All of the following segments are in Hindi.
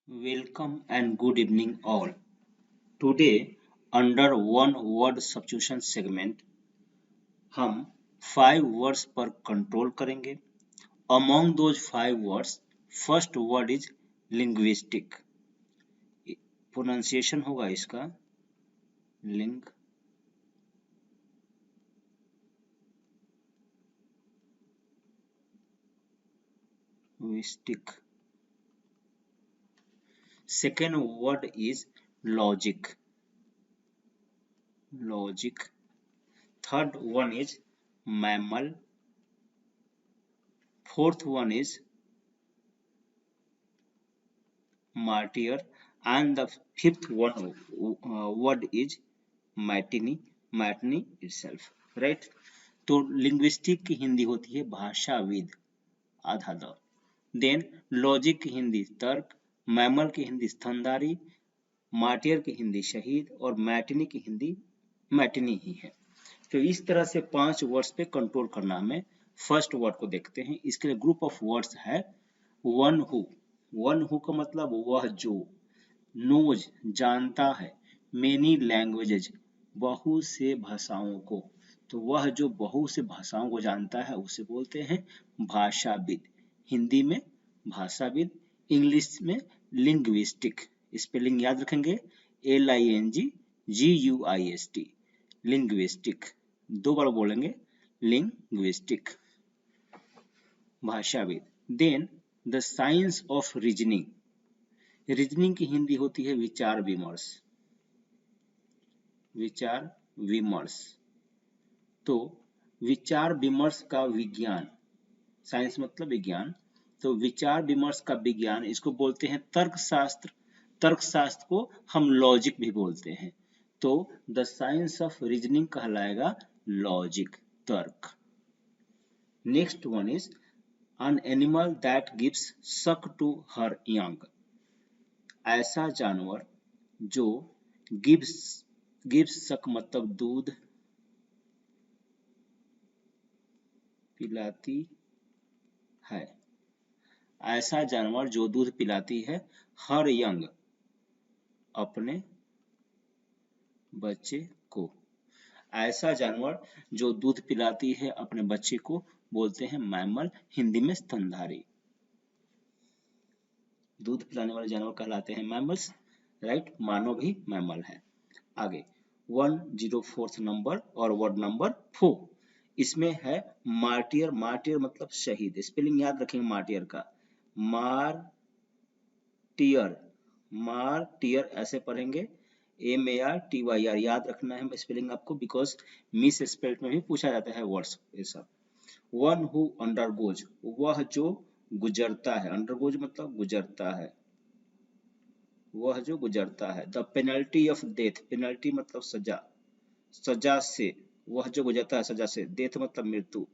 Welcome and good evening all. Today, under one word substitution segment, हम 5 words पर कंट्रोल करेंगे. Among those 5 words, first word is linguistic. Pronunciation होगा इसका linguistic. Second word is logic. Third one is mammal. Fourth one is martyr, and the fifth one word is matinee itself, right? तो लिंग्विस्टिक की हिंदी होती है भाषाविद, आधा द. देन लॉजिक की हिंदी तर्क, मैमल की हिंदी स्तनधारी, मार्टियर की हिंदी शहीद और मैटिनी की हिंदी मैटिनी ही है. तो इस तरह से 5 वर्ड्स पे कंट्रोल करना हमें. फर्स्ट वर्ड को देखते हैं. इसके लिए ग्रुप ऑफ वर्ड्स है वन हु का मतलब वह जो, नोज जानता है, मेनी लैंग्वेजेज बहुत से भाषाओं को. तो वह जो बहुत से भाषाओं को जानता है उसे बोलते हैं भाषाविद. हिंदी में भाषाविद, इंग्लिश में लिंग्विस्टिक. स्पेलिंग याद रखेंगे LINGGUIST, लिंग्विस्टिक. 2 बार बोलेंगे लिंग्विस्टिक, भाषाविद. Then the science of reasoning. Reasoning की हिंदी होती है विचार विमर्श. तो विचार विमर्श का विज्ञान, साइंस मतलब विज्ञान, तो विचार विमर्श का विज्ञान इसको बोलते हैं तर्कशास्त्र. तर्कशास्त्र को हम लॉजिक भी बोलते हैं. तो द साइंस ऑफ रीजनिंग कहलाएगा लॉजिक, तर्क. Next one is an animal that gives suck to her young. ऐसा जानवर जो gives suck मतलब दूध पिलाती है. ऐसा जानवर जो दूध पिलाती है हर यंग, अपने बच्चे को. ऐसा जानवर जो दूध पिलाती है अपने बच्चे को बोलते हैं मैमल, हिंदी में स्तनधारी. दूध पिलाने वाले जानवर कहलाते हैं मैमल्स, राइट. मानव भी मैमल है. आगे 104 नंबर और वर्ड नंबर 4. इसमें है मार्टियर. मार्टियर मतलब शहीद. स्पेलिंग याद रखेंगे मार्टियर का, मार्टियर ऐसे पढ़ेंगे MARTYR. याद रखना है स्पेलिंग आपको, बिकॉज मिस स्पेल्ड में भी पूछा जाता है वर्ड्स ये सब. वन हु अंडरगोज, वह जो गुजरता है. अंडरगोज मतलब गुजरता है, वह जो गुजरता है. The penalty of death, penalty मतलब सजा, सजा से, वह जो गुजरता है सजा से. डेथ मतलब मृत्यु,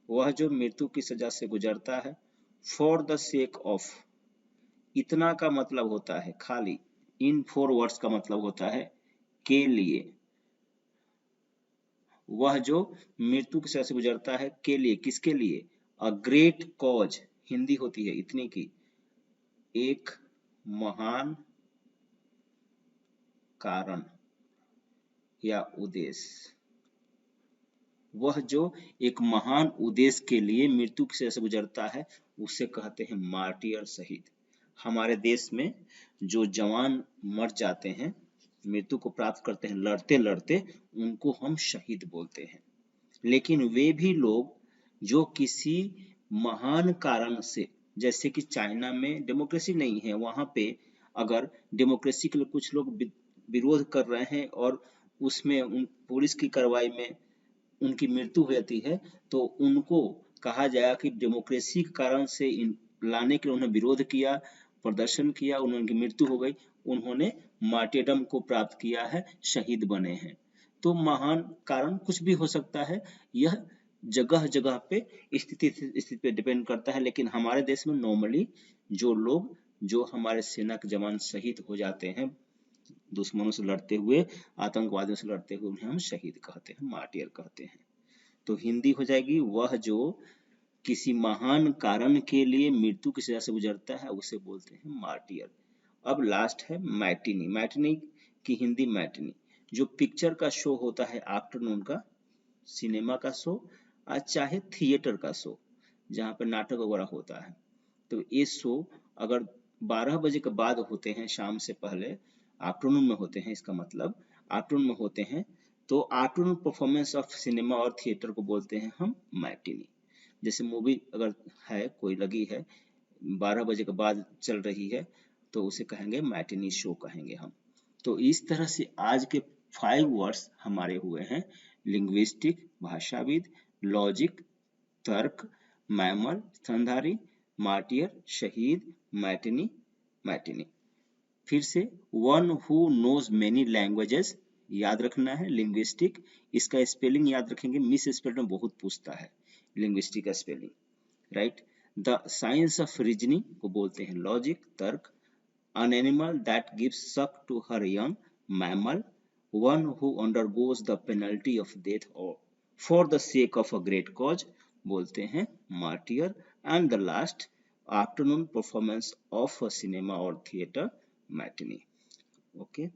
वह जो मृत्यु की सजा से गुजरता है. फॉर द सेक ऑफ, इतना का मतलब होता है खाली. इन 4 वर्ड्स का मतलब होता है के लिए. वह जो मृत्यु की सजा से गुजरता है के लिए, किसके लिए? अ ग्रेट कॉज, हिंदी होती है इतने की, एक महान कारण या उद्देश्य. वह जो एक महान उद्देश्य के लिए मृत्यु की सजा से गुजरता है उसे कहते हैं मार्टियर, शहीद. हमारे देश में जो जवान मर जाते हैं, मृत्यु को प्राप्त करते हैं लड़ते लड़ते, उनको हम शहीद बोलते हैं. लेकिन वे भी लोग जो किसी महान कारण से, जैसे कि चाइना में डेमोक्रेसी नहीं है, वहां पे अगर डेमोक्रेसी के लिए कुछ लोग विरोध कर रहे हैं और उसमें पुलिस की कार्रवाई में उनकी मृत्यु हो जाती है, तो उनको कहा जाएगा कि डेमोक्रेसी के कारण से लाने के लिए उन्होंने विरोध किया, प्रदर्शन किया, उनकी मृत्यु हो गई, उन्होंने मार्टेडम को प्राप्त किया है, शहीद बने हैं. तो महान कारण कुछ भी हो सकता है, यह जगह जगह पे स्थिति पे डिपेंड करता है. लेकिन हमारे देश में नॉर्मली जो लोग, जो हमारे सेना के जवान शहीद हो जाते हैं दुश्मनों से लड़ते हुए, आतंकवादियों से लड़ते हुए, उन्हें हम शहीद कहते हैं, मार्टियर कहते हैं. तो हिंदी हो जाएगी वह जो किसी महान कारण के लिए मृत्यु की सजा से गुजरता है उसे बोलते हैं मार्टियर. अब लास्ट है मैटिनी। मैटिनी की हिंदी मैटिनी, जो पिक्चर का शो होता है आफ्टरनून का, सिनेमा का शो, आज चाहे थिएटर का शो जहाँ पे नाटक वगैरह होता है, तो ये शो अगर 12 बजे के बाद होते हैं, शाम से पहले आफ्टरनून में होते हैं, इसका मतलब आफ्टरनून में होते हैं, तो आफ्टरनून परफॉर्मेंस ऑफ सिनेमा और थिएटर को बोलते हैं हम मैटिनी। जैसे मूवी अगर है कोई लगी है 12 बजे के बाद चल रही है, तो उसे कहेंगे मैटिनी शो कहेंगे हम। तो इस तरह से आज के 5 वर्ड्स हमारे हुए हैं, लिंग्विस्टिक भाषाविद, लॉजिक तर्क, मैमल स्तनधारी, मार्टियर शहीद, मैटिनी मैटिनी। फिर से, one who knows many languages याद रखना है, लिंग्विस्टिक, इसका स्पेलिंग याद रखेंगे, मिस स्पेल में बहुत पूछता है लिंग्विस्टिक का spelling, right. The science of reasoning को बोलते हैं लॉजिक तर्क, an animal that gives suck to her young, mammal, one who undergoes the penalty of death or for the sake of a great cause बोलते हैं martyr, and the last afternoon performance of a cinema or theater matinee. Okay.